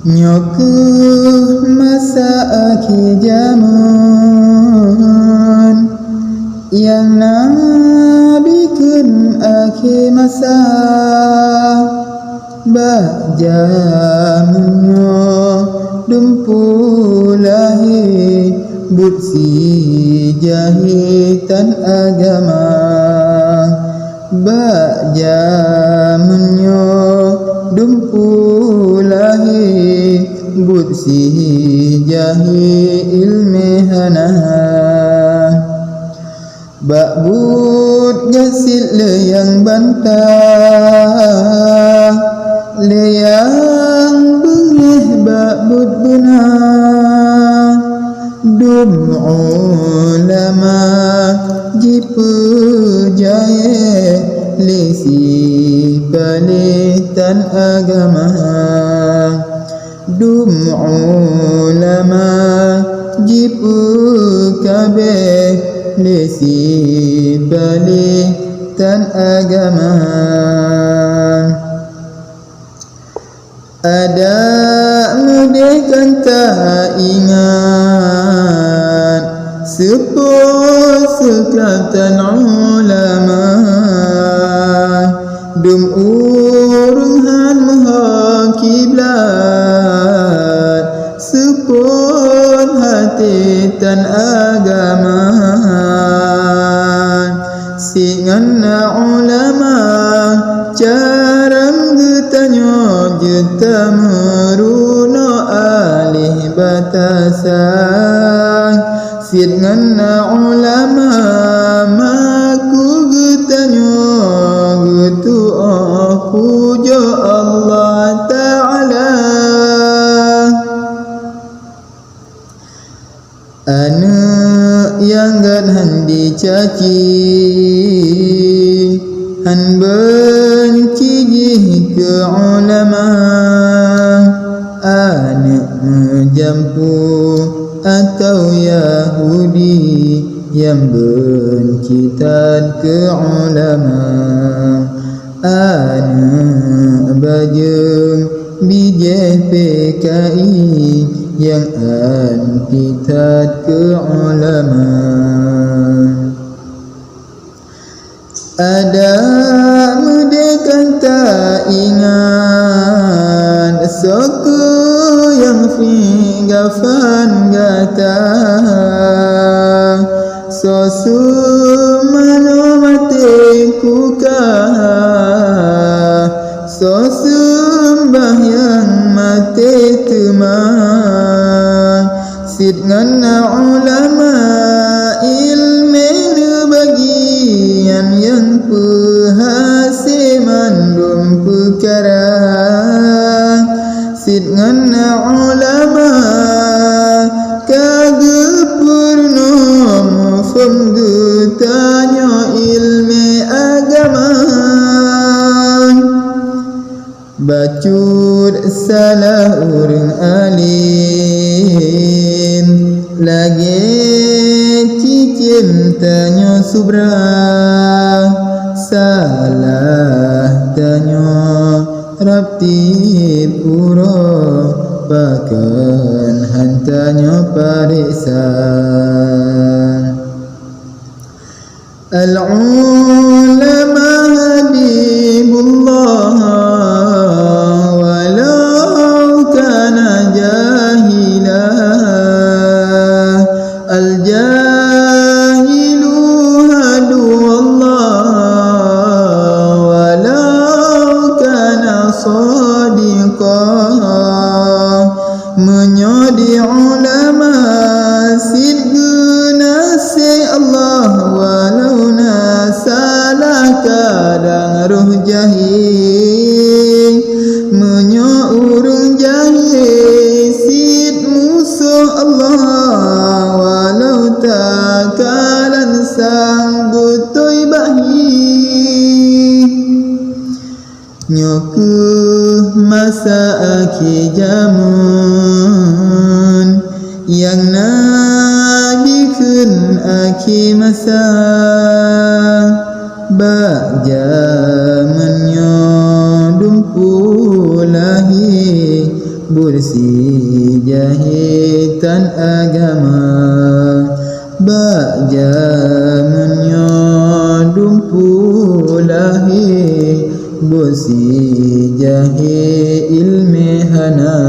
Nyoku masa akhir zaman yang Nabi kun akhir masa bak jamunyo dumpulahi butsi jahitan agama bak jamunyo dumpulahi butsi jahi ilmi hanaha bak but jasil le yang bantah le yang bengih bak but guna dum ulama jipu jaye lisi balitan agama dum ulama jipu kabeh lisi balitan agama ada mudekan tak ingat sepuh sekatan ulama dum urungan maha kiblat sepun hati tan agama singanna ulama caram getanyo jeta meruno alih batasan singanna ulama maku getanyo getu puja Allah Ta'ala anak yang gan dicaci han benci jih ke ulama anak menjampu atau Yahudi yang benci tan ke ulama anak bajeng bijih PKI yang anti tad ke ulama ada mudekan tak ingat soku yang fi gafan gata sosu mano mate kuka sosu yang mate teman sid ngana ulama ilmu bagian yang pahasi mandum perkara sid ngana ulama kagepurno fenggetanyo ilmu agama bacut salah urang alim lagi cicim tanyo subra salah tanyo rapti puro bahkan hantanyo parisan al-ulama habibullah menyodi ulama sidguna se Allah walau na salah kadang ruh jahil menyo urung jahil sid musuh Allah walau takalan sang butoi bahi nyoku masa akhir zaman yang Nabi kun akhir masa bak zamannya dumpulahi bersih jahitan agama bak jamunnya dumpu lahir bersih jahit ilmi hana